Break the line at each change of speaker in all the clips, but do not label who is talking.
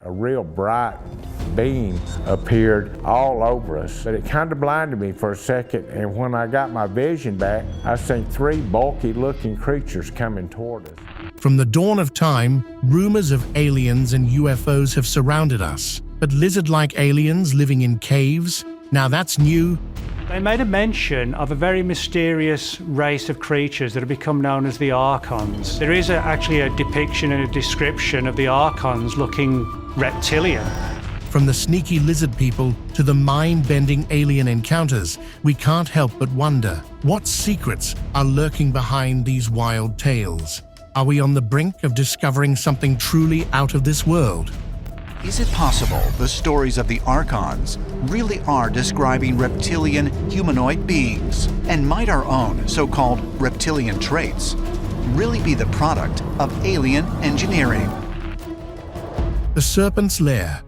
A real bright beam appeared all over us, but it kind of blinded me for a second, and when I got my vision back, I seen three bulky looking creatures coming toward us.
From the dawn of time, rumors of aliens and UFOs have surrounded us. But lizard-like aliens living in caves? Now that's new.
They made a mention of a very mysterious race of creatures that have become known as the Archons. There is actually a depiction and a description of the Archons looking reptilian.
From the sneaky lizard people to the mind-bending alien encounters, we can't help but wonder, what secrets are lurking behind these wild tales? Are we on the brink of discovering something truly out of this world?
Is it possible the stories of the Archons really are describing reptilian humanoid beings? And might our own so-called reptilian traits really be the product of alien engineering?
The Serpent's Lair.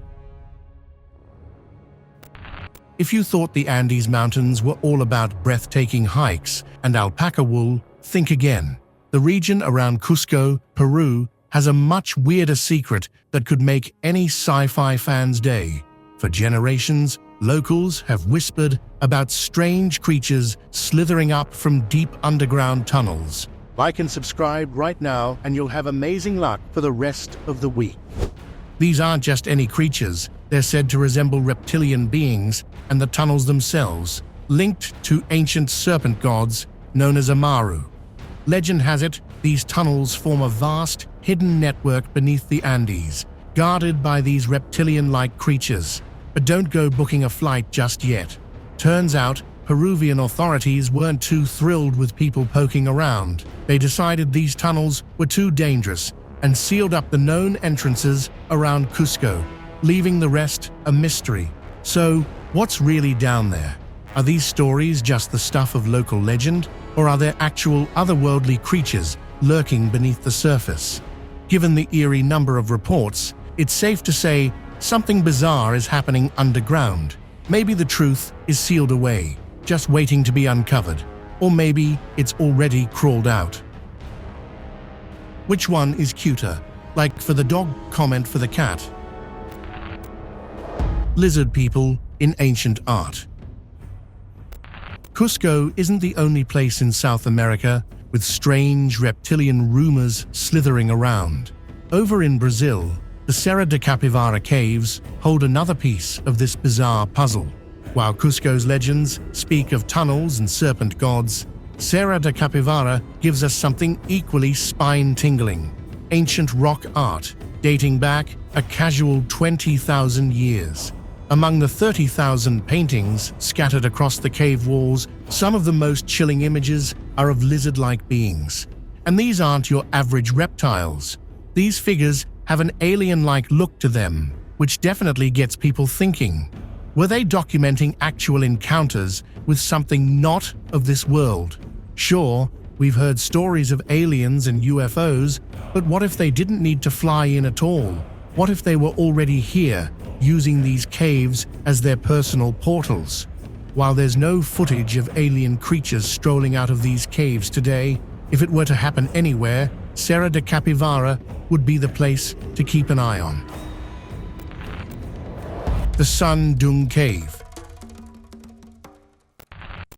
If you thought the Andes Mountains were all about breathtaking hikes and alpaca wool, think again. The region around Cusco, Peru, has a much weirder secret that could make any sci-fi fan's day. For generations, locals have whispered about strange creatures slithering up from deep underground tunnels. Like and subscribe right now and you'll have amazing luck for the rest of the week. These aren't just any creatures, they're said to resemble reptilian beings, and the tunnels themselves, linked to ancient serpent gods known as Amaru. Legend has it, these tunnels form a vast, hidden network beneath the Andes, guarded by these reptilian-like creatures. But don't go booking a flight just yet. Turns out, Peruvian authorities weren't too thrilled with people poking around. They decided these tunnels were too dangerous and sealed up the known entrances around Cusco, leaving the rest a mystery. So, what's really down there? Are these stories just the stuff of local legend, or are there actual otherworldly creatures lurking beneath the surface? Given the eerie number of reports, it's safe to say something bizarre is happening underground. Maybe the truth is sealed away, just waiting to be uncovered. Or maybe it's already crawled out. Which one is cuter? Like for the dog, comment for the cat. Lizard people in ancient art. Cusco isn't the only place in South America with strange reptilian rumors slithering around. Over in Brazil, the Serra da Capivara caves hold another piece of this bizarre puzzle. While Cusco's legends speak of tunnels and serpent gods, Serra da Capivara gives us something equally spine-tingling: ancient rock art dating back a casual 20,000 years. Among the 30,000 paintings scattered across the cave walls, some of the most chilling images are of lizard-like beings. And these aren't your average reptiles. These figures have an alien-like look to them, which definitely gets people thinking. Were they documenting actual encounters with something not of this world? Sure, we've heard stories of aliens and UFOs, but what if they didn't need to fly in at all? What if they were already here, using these caves as their personal portals? While there's no footage of alien creatures strolling out of these caves today, if it were to happen anywhere, Serra da Capivara would be the place to keep an eye on. The Son Doong Cave.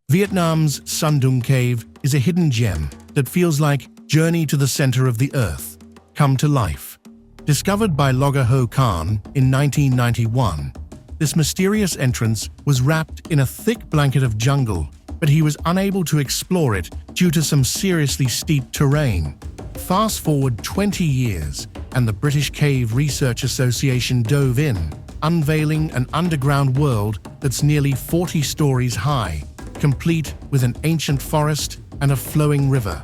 Vietnam's Son Doong Cave is a hidden gem that feels like Journey to the Center of the Earth come to life. Discovered by logger Ho Khan in 1991, this mysterious entrance was wrapped in a thick blanket of jungle, but he was unable to explore it due to some seriously steep terrain. Fast forward 20 years, and the British Cave Research Association dove in, unveiling an underground world that's nearly 40 stories high, complete with an ancient forest and a flowing river.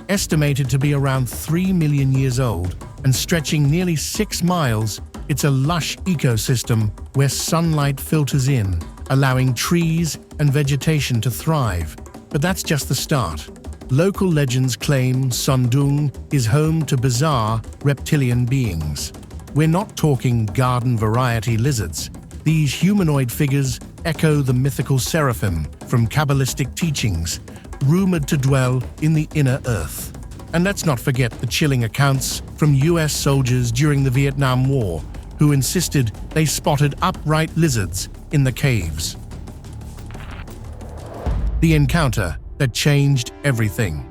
Estimated to be around 3 million years old and stretching nearly 6 miles, it's a lush ecosystem where sunlight filters in, allowing trees and vegetation to thrive. But that's just the start. Local legends claim Son Doong is home to bizarre reptilian beings. We're not talking garden-variety lizards. These humanoid figures echo the mythical seraphim from Kabbalistic teachings, rumored to dwell in the inner earth. And let's not forget the chilling accounts from US soldiers during the Vietnam War, who insisted they spotted upright lizards in the caves. The encounter that changed everything.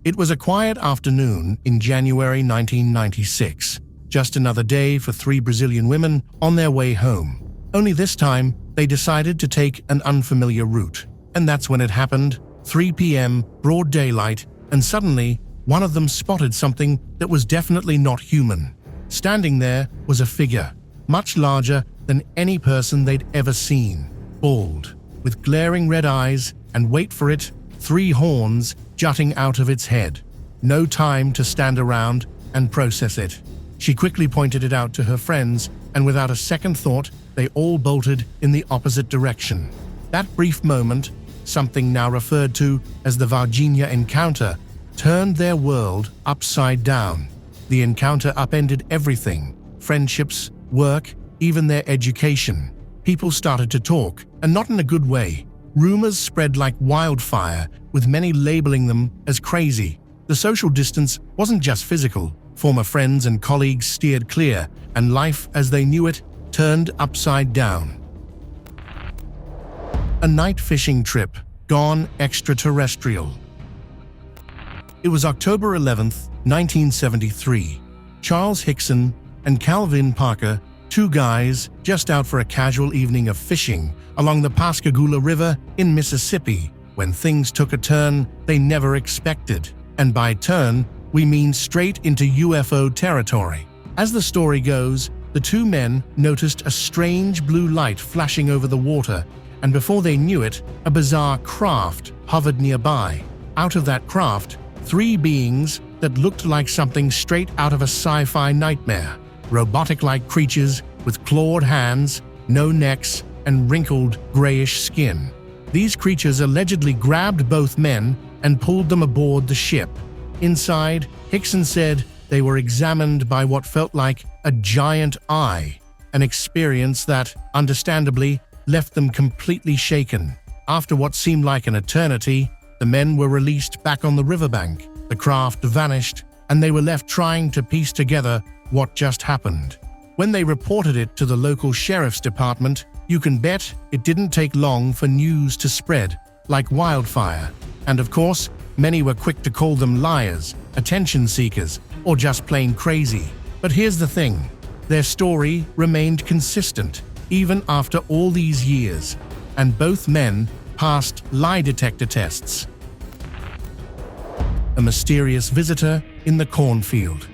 It was a quiet afternoon in January 1996, just another day for 3 Brazilian women on their way home. Only this time, they decided to take an unfamiliar route. And that's when it happened, 3 p.m., broad daylight, and suddenly, one of them spotted something that was definitely not human. Standing there was a figure, much larger than any person they'd ever seen, bald, with glaring red eyes, and wait for it, 3 horns jutting out of its head. No time to stand around and process it. She quickly pointed it out to her friends, and without a second thought, they all bolted in the opposite direction. That brief moment, something now referred to as the Varginha encounter, turned their world upside down. The encounter upended everything: friendships, work, even their education. People started to talk, and not in a good way. Rumors spread like wildfire, with many labeling them as crazy. The social distance wasn't just physical. Former friends and colleagues steered clear, and life as they knew it turned upside down. A night fishing trip gone extraterrestrial. It was October 11th, 1973. Charles Hickson and Calvin Parker, 2 guys just out for a casual evening of fishing along the Pascagoula River in Mississippi, when things took a turn they never expected. And by turn, we mean straight into UFO territory. As the story goes, the 2 men noticed a strange blue light flashing over the water, and before they knew it, a bizarre craft hovered nearby. Out of that craft, 3 beings that looked like something straight out of a sci-fi nightmare. Robotic-like creatures with clawed hands, no necks, and wrinkled grayish skin. These creatures allegedly grabbed both men and pulled them aboard the ship. Inside, Hickson said they were examined by what felt like a giant eye, an experience that, understandably, left them completely shaken. After what seemed like an eternity, the men were released back on the riverbank, the craft vanished, and they were left trying to piece together what just happened. When they reported it to the local sheriff's department, you can bet it didn't take long for news to spread like wildfire. And of course, many were quick to call them liars, attention seekers, or just plain crazy. But here's the thing, their story remained consistent even after all these years, and both men passed lie detector tests. A mysterious visitor in the cornfield.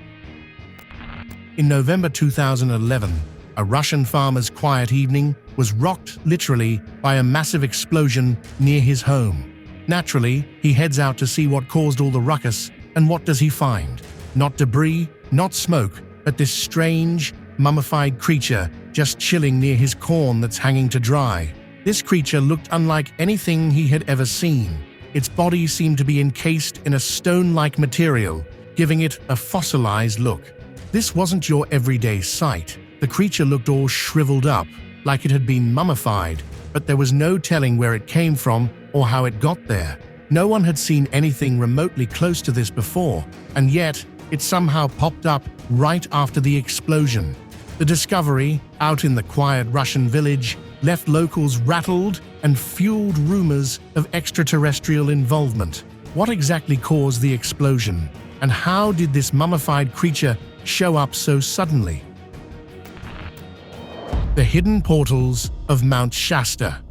In November 2011, a Russian farmer's quiet evening was rocked literally by a massive explosion near his home. Naturally, he heads out to see what caused all the ruckus, and what does he find? Not debris, not smoke, but this strange, mummified creature just chilling near his corn that's hanging to dry. This creature looked unlike anything he had ever seen. Its body seemed to be encased in a stone-like material, giving it a fossilized look. This wasn't your everyday sight. The creature looked all shriveled up, like it had been mummified, but there was no telling where it came from or how it got there. No one had seen anything remotely close to this before, and yet it somehow popped up right after the explosion. The discovery, out in the quiet Russian village, left locals rattled and fueled rumors of extraterrestrial involvement. What exactly caused the explosion, and how did this mummified creature show up so suddenly? The hidden portals of Mount Shasta.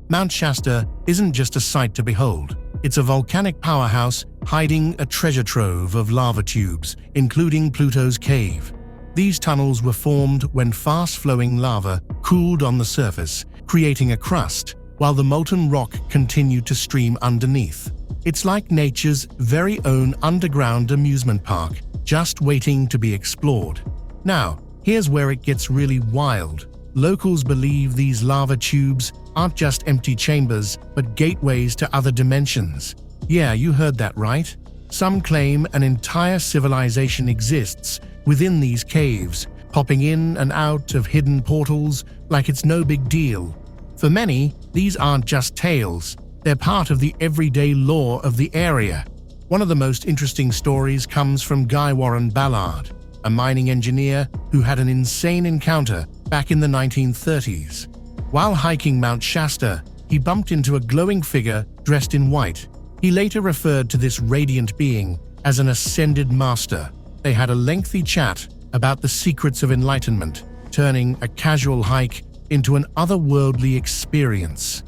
Mount Shasta isn't just a sight to behold. It's a volcanic powerhouse hiding a treasure trove of lava tubes, including Pluto's cave. These tunnels were formed when fast-flowing lava cooled on the surface, creating a crust, while the molten rock continued to stream underneath. It's like nature's very own underground amusement park, just waiting to be explored. Now, here's where it gets really wild. Locals believe these lava tubes aren't just empty chambers, but gateways to other dimensions. Yeah, you heard that right. Some claim an entire civilization exists within these caves, popping in and out of hidden portals like it's no big deal. For many, these aren't just tales. They're part of the everyday lore of the area. One of the most interesting stories comes from Guy Warren Ballard, a mining engineer who had an insane encounter back in the 1930s. While hiking Mount Shasta, he bumped into a glowing figure dressed in white. He later referred to this radiant being as an ascended master. They had a lengthy chat about the secrets of enlightenment, turning a casual hike into an otherworldly experience.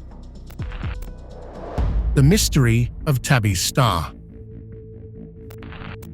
The mystery of Tabby's star.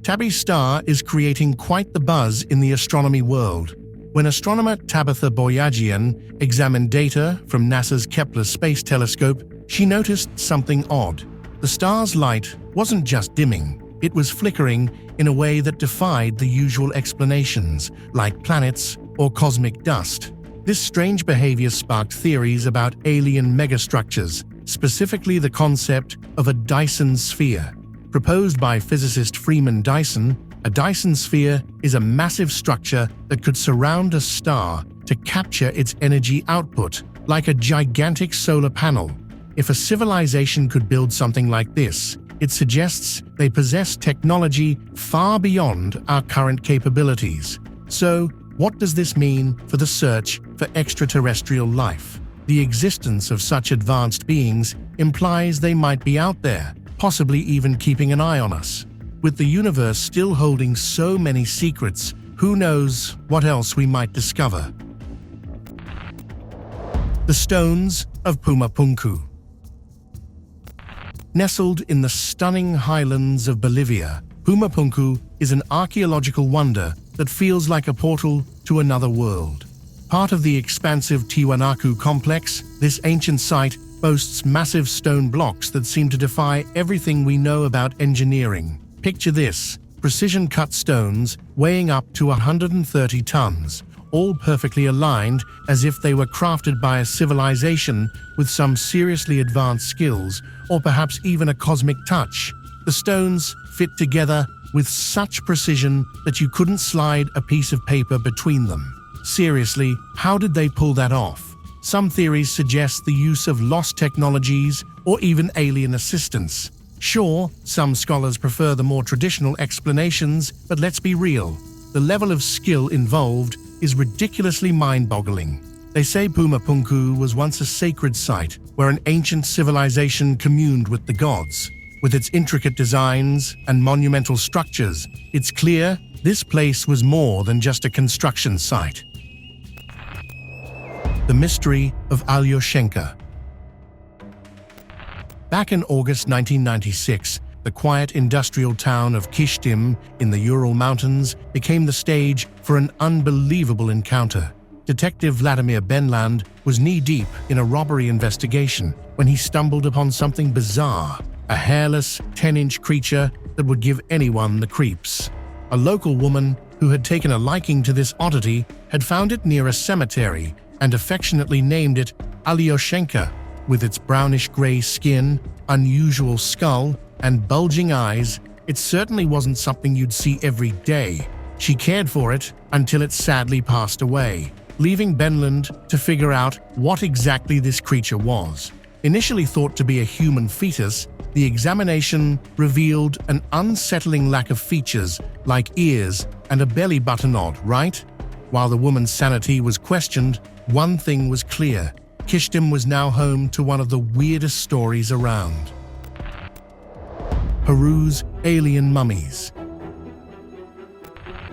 Tabby's star is creating quite the buzz in the astronomy world. When astronomer Tabitha Boyajian examined data from NASA's Kepler Space Telescope, she noticed something odd. The star's light wasn't just dimming, it was flickering in a way that defied the usual explanations, like planets or cosmic dust. This strange behavior sparked theories about alien megastructures, specifically the concept of a Dyson sphere. Proposed by physicist Freeman Dyson, a Dyson sphere is a massive structure that could surround a star to capture its energy output, like a gigantic solar panel. If a civilization could build something like this, it suggests they possess technology far beyond our current capabilities. So, what does this mean for the search for extraterrestrial life? The existence of such advanced beings implies they might be out there, possibly even keeping an eye on us. With the universe still holding so many secrets, who knows what else we might discover? The Stones of Pumapunku. Nestled in the stunning highlands of Bolivia, Pumapunku is an archaeological wonder that feels like a portal to another world. Part of the expansive Tiwanaku complex, this ancient site boasts massive stone blocks that seem to defy everything we know about engineering. Picture this: precision-cut stones weighing up to 130 tons, all perfectly aligned as if they were crafted by a civilization with some seriously advanced skills, or perhaps even a cosmic touch. The stones fit together with such precision that you couldn't slide a piece of paper between them. Seriously, how did they pull that off? Some theories suggest the use of lost technologies or even alien assistance. Sure, some scholars prefer the more traditional explanations, but let's be real. The level of skill involved is ridiculously mind-boggling. They say Pumapunku was once a sacred site where an ancient civilization communed with the gods. With its intricate designs and monumental structures, it's clear this place was more than just a construction site. The mystery of Alyoshenka. Back in August 1996, the quiet industrial town of Kishtim in the Ural Mountains became the stage for an unbelievable encounter. Detective Vladimir Benland was knee-deep in a robbery investigation when he stumbled upon something bizarre, a hairless, 10-inch creature that would give anyone the creeps. A local woman who had taken a liking to this oddity had found it near a cemetery and affectionately named it Alyoshenka. With its brownish-gray skin, unusual skull, and bulging eyes, it certainly wasn't something you'd see every day. She cared for it until it sadly passed away, leaving Benland to figure out what exactly this creature was. Initially thought to be a human fetus, the examination revealed an unsettling lack of features like ears and a belly button odd, right? While the woman's sanity was questioned, one thing was clear: Kishtim was now home to one of the weirdest stories around. Peru's alien mummies.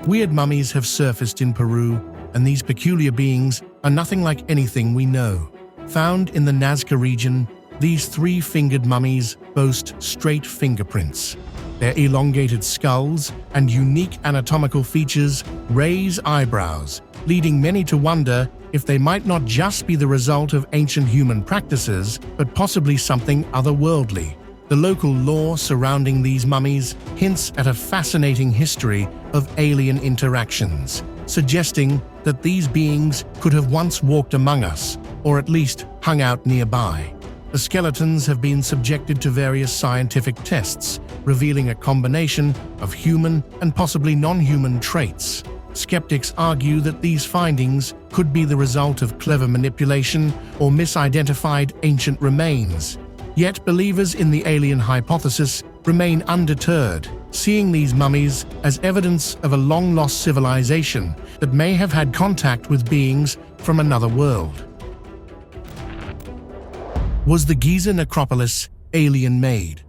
Weird mummies have surfaced in Peru, and these peculiar beings are nothing like anything we know. Found in the Nazca region, these three-fingered mummies boast straight fingerprints. Their elongated skulls and unique anatomical features raise eyebrows, leading many to wonder if they might not just be the result of ancient human practices, but possibly something otherworldly. The local lore surrounding these mummies hints at a fascinating history of alien interactions, suggesting that these beings could have once walked among us, or at least hung out nearby. The skeletons have been subjected to various scientific tests, revealing a combination of human and possibly non-human traits. Skeptics argue that these findings could be the result of clever manipulation or misidentified ancient remains. Yet believers in the alien hypothesis remain undeterred, seeing these mummies as evidence of a long-lost civilization that may have had contact with beings from another world. Was the Giza necropolis alien-made?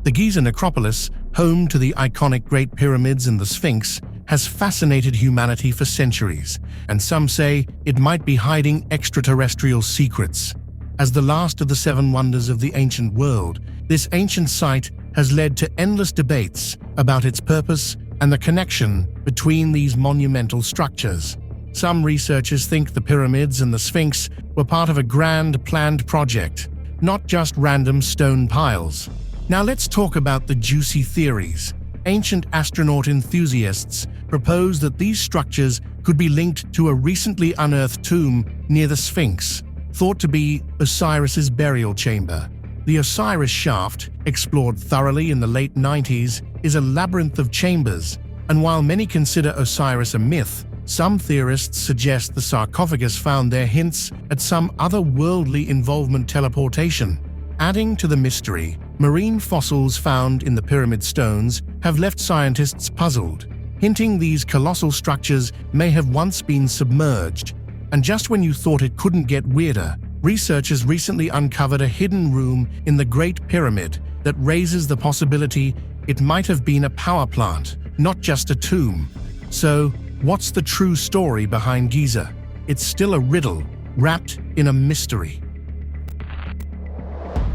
The Giza necropolis, home to the iconic Great Pyramids and the Sphinx, has fascinated humanity for centuries, and some say it might be hiding extraterrestrial secrets. As the last of the seven wonders of the ancient world, this ancient site has led to endless debates about its purpose and the connection between these monumental structures. Some researchers think the pyramids and the Sphinx were part of a grand planned project, not just random stone piles. Now let's talk about the juicy theories. Ancient astronaut enthusiasts propose that these structures could be linked to a recently unearthed tomb near the Sphinx, thought to be Osiris's burial chamber. The Osiris shaft, explored thoroughly in the late 90s, is a labyrinth of chambers, and while many consider Osiris a myth, some theorists suggest the sarcophagus found there hints at some otherworldly involvement teleportation. Adding to the mystery, marine fossils found in the pyramid stones have left scientists puzzled, hinting these colossal structures may have once been submerged. And just when you thought it couldn't get weirder, researchers recently uncovered a hidden room in the Great Pyramid that raises the possibility it might have been a power plant, not just a tomb. So, what's the true story behind Giza? It's still a riddle, wrapped in a mystery.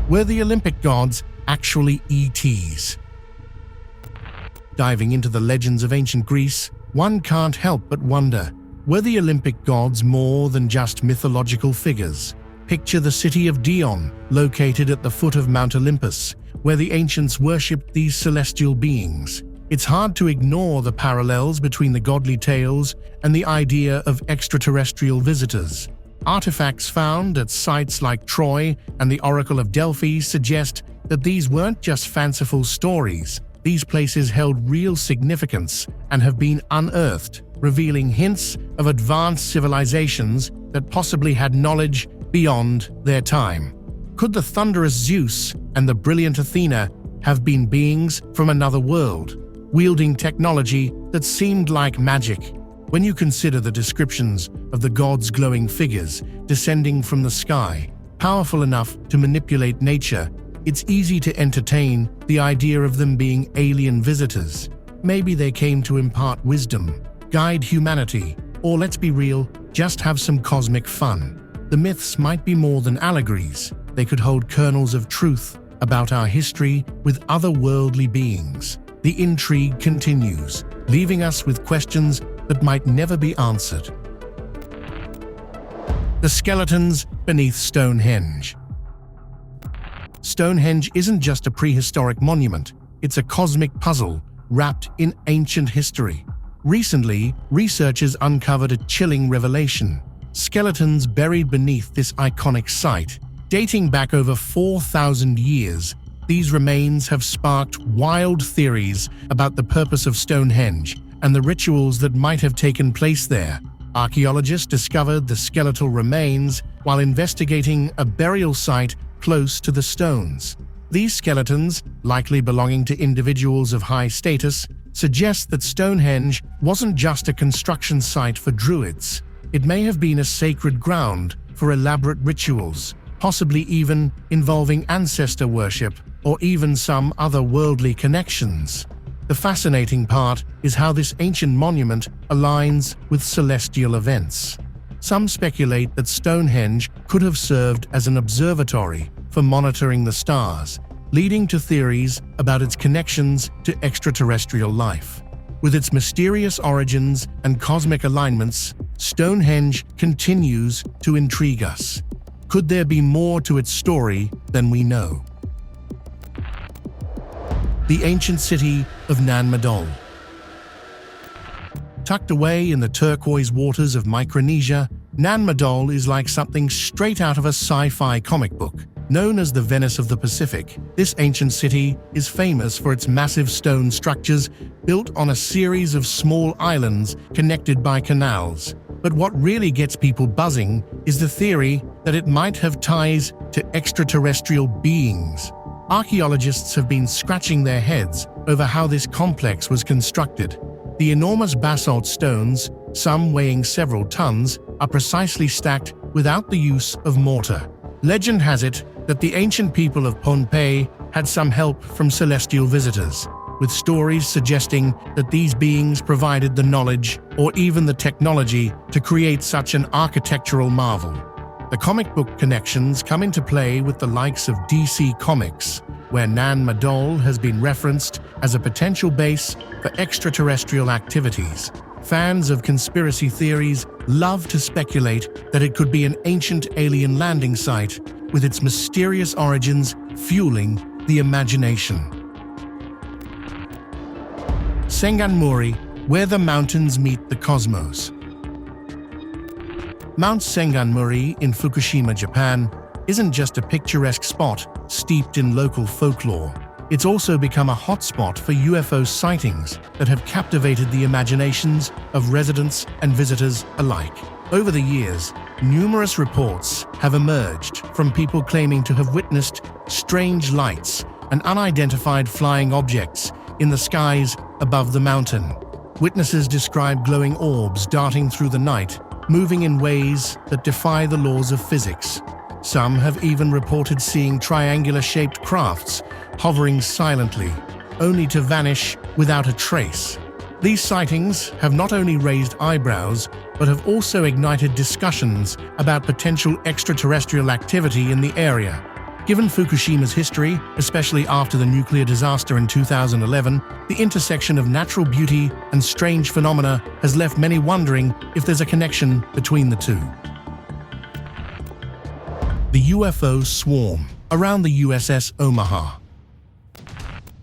Were the Olympic gods actually ETs? Diving into the legends of ancient Greece, one can't help but wonder, were the Olympic gods more than just mythological figures? Picture the city of Dion, located at the foot of Mount Olympus, where the ancients worshipped these celestial beings. It's hard to ignore the parallels between the godly tales and the idea of extraterrestrial visitors. Artifacts found at sites like Troy and the Oracle of Delphi suggest that these weren't just fanciful stories. These places held real significance and have been unearthed, revealing hints of advanced civilizations that possibly had knowledge beyond their time. Could the thunderous Zeus and the brilliant Athena have been beings from another world, wielding technology that seemed like magic? When you consider the descriptions of the gods' glowing figures descending from the sky, powerful enough to manipulate nature, it's easy to entertain the idea of them being alien visitors. Maybe they came to impart wisdom, guide humanity, or let's be real, just have some cosmic fun. The myths might be more than allegories. They could hold kernels of truth about our history with otherworldly beings. The intrigue continues, leaving us with questions that might never be answered. The skeletons beneath Stonehenge. Stonehenge isn't just a prehistoric monument, it's a cosmic puzzle wrapped in ancient history. Recently, researchers uncovered a chilling revelation: skeletons buried beneath this iconic site. Dating back over 4,000 years, these remains have sparked wild theories about the purpose of Stonehenge and the rituals that might have taken place there. Archaeologists discovered the skeletal remains while investigating a burial site close to the stones. These skeletons, likely belonging to individuals of high status, suggest that Stonehenge wasn't just a construction site for druids. It may have been a sacred ground for elaborate rituals, possibly even involving ancestor worship or even some otherworldly connections. The fascinating part is how this ancient monument aligns with celestial events. Some speculate that Stonehenge could have served as an observatory for monitoring the stars, leading to theories about its connections to extraterrestrial life. With its mysterious origins and cosmic alignments, Stonehenge continues to intrigue us. Could there be more to its story than we know? The ancient city of Nan Madol. Tucked away in the turquoise waters of Micronesia, Nan Madol is like something straight out of a sci-fi comic book. Known as the Venice of the Pacific, this ancient city is famous for its massive stone structures built on a series of small islands connected by canals. But what really gets people buzzing is the theory that it might have ties to extraterrestrial beings. Archaeologists have been scratching their heads over how this complex was constructed. The enormous basalt stones, some weighing several tons, are precisely stacked without the use of mortar. Legend has it that the ancient people of Pohnpei had some help from celestial visitors, with stories suggesting that these beings provided the knowledge or even the technology to create such an architectural marvel. The comic book connections come into play with the likes of DC Comics, where Nan Madol has been referenced as a potential base for extraterrestrial activities. Fans of conspiracy theories love to speculate that it could be an ancient alien landing site, with its mysterious origins fueling the imagination. Senganmori, where the mountains meet the cosmos. Mount Senganmori in Fukushima, Japan, isn't just a picturesque spot steeped in local folklore. It's also become a hotspot for UFO sightings that have captivated the imaginations of residents and visitors alike. Over the years, numerous reports have emerged from people claiming to have witnessed strange lights and unidentified flying objects in the skies above the mountain. Witnesses describe glowing orbs darting through the night, moving in ways that defy the laws of physics. Some have even reported seeing triangular-shaped crafts hovering silently, only to vanish without a trace. These sightings have not only raised eyebrows, but have also ignited discussions about potential extraterrestrial activity in the area. Given Fukushima's history, especially after the nuclear disaster in 2011, the intersection of natural beauty and strange phenomena has left many wondering if there's a connection between the two. The UFO swarm around the USS Omaha.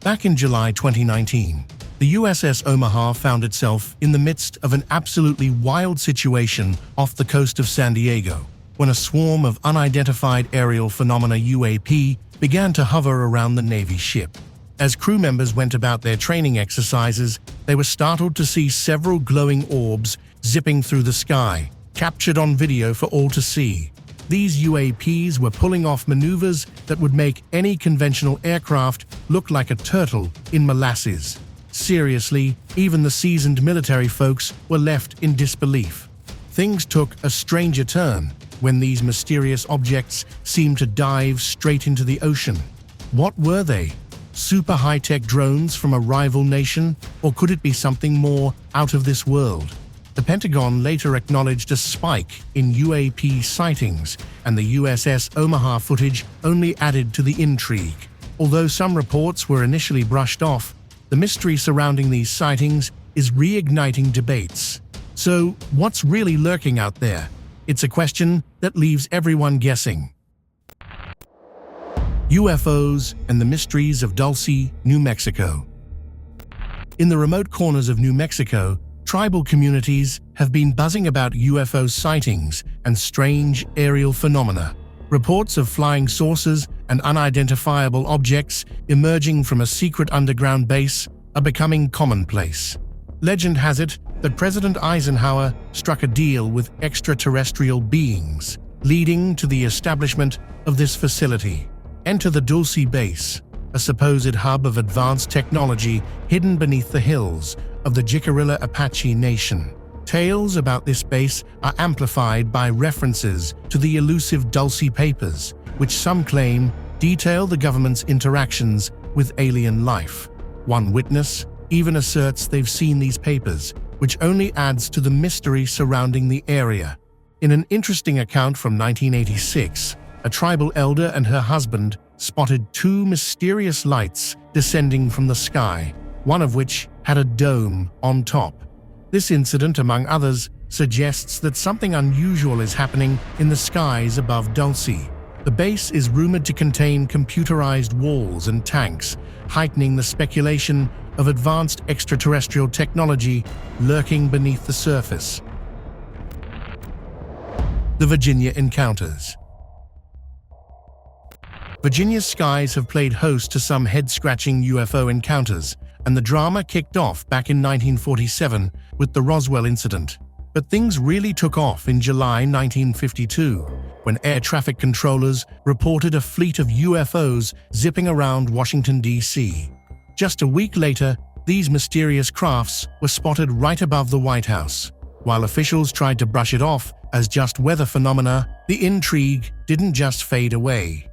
Back in July 2019, the USS Omaha found itself in the midst of an absolutely wild situation off the coast of San Diego, when a swarm of unidentified aerial phenomena UAP began to hover around the Navy ship. As crew members went about their training exercises, they were startled to see several glowing orbs zipping through the sky, captured on video for all to see. These UAPs were pulling off maneuvers that would make any conventional aircraft look like a turtle in molasses. Seriously, even the seasoned military folks were left in disbelief. Things took a stranger turn when these mysterious objects seemed to dive straight into the ocean. What were they? Super high-tech drones from a rival nation, or could it be something more out of this world? The Pentagon later acknowledged a spike in UAP sightings, and the USS Omaha footage only added to the intrigue. Although some reports were initially brushed off, the mystery surrounding these sightings is reigniting debates. So, what's really lurking out there? It's a question that leaves everyone guessing. UFOs and the mysteries of Dulce, New Mexico. In the remote corners of New Mexico, tribal communities have been buzzing about UFO sightings and strange aerial phenomena. Reports of flying saucers and unidentifiable objects emerging from a secret underground base are becoming commonplace. Legend has it that President Eisenhower struck a deal with extraterrestrial beings, leading to the establishment of this facility. Enter the Dulce Base, a supposed hub of advanced technology hidden beneath the hills of the Jicarilla Apache Nation. Tales about this base are amplified by references to the elusive Dulce Papers, which some claim detail the government's interactions with alien life. One witness even asserts they've seen these papers, which only adds to the mystery surrounding the area. In an interesting account from 1986, a tribal elder and her husband spotted two mysterious lights descending from the sky, one of which had a dome on top. This incident, among others, suggests that something unusual is happening in the skies above Dulce. The base is rumored to contain computerized walls and tanks, heightening the speculation of advanced extraterrestrial technology lurking beneath the surface. The Virginia Encounters. Virginia's skies have played host to some head-scratching UFO encounters, and the drama kicked off back in 1947 with the Roswell incident. But things really took off in July 1952, when air traffic controllers reported a fleet of UFOs zipping around Washington, D.C. Just a week later, these mysterious crafts were spotted right above the White House. While officials tried to brush it off as just weather phenomena, the intrigue didn't just fade away.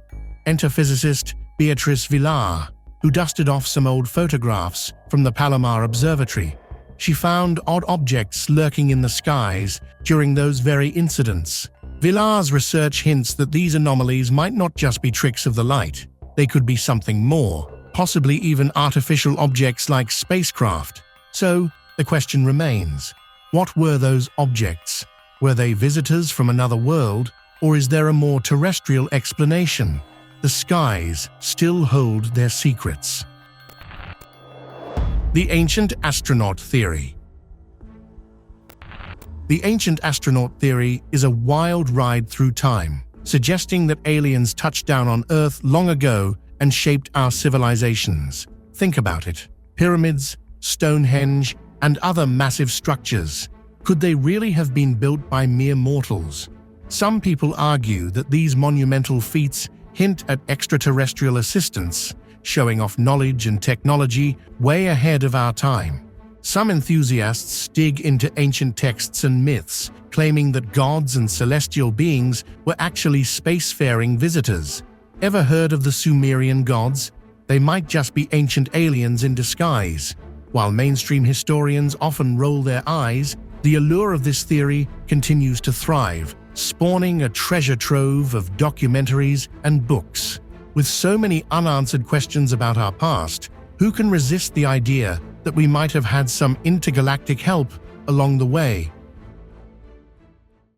Enter physicist Beatrice Villar, who dusted off some old photographs from the Palomar Observatory. She found odd objects lurking in the skies during those very incidents. Villar's research hints that these anomalies might not just be tricks of the light. They could be something more, possibly even artificial objects like spacecraft. So, the question remains, what were those objects? Were they visitors from another world, or is there a more terrestrial explanation? The skies still hold their secrets. The Ancient Astronaut Theory. The Ancient Astronaut Theory is a wild ride through time, suggesting that aliens touched down on Earth long ago and shaped our civilizations. Think about it. Pyramids, Stonehenge, and other massive structures. Could they really have been built by mere mortals? Some people argue that these monumental feats hint at extraterrestrial assistance, showing off knowledge and technology way ahead of our time. Some enthusiasts dig into ancient texts and myths, claiming that gods and celestial beings were actually spacefaring visitors. Ever heard of the Sumerian gods? They might just be ancient aliens in disguise. While mainstream historians often roll their eyes, the allure of this theory continues to thrive, spawning a treasure trove of documentaries and books. With so many unanswered questions about our past, who can resist the idea that we might have had some intergalactic help along the way?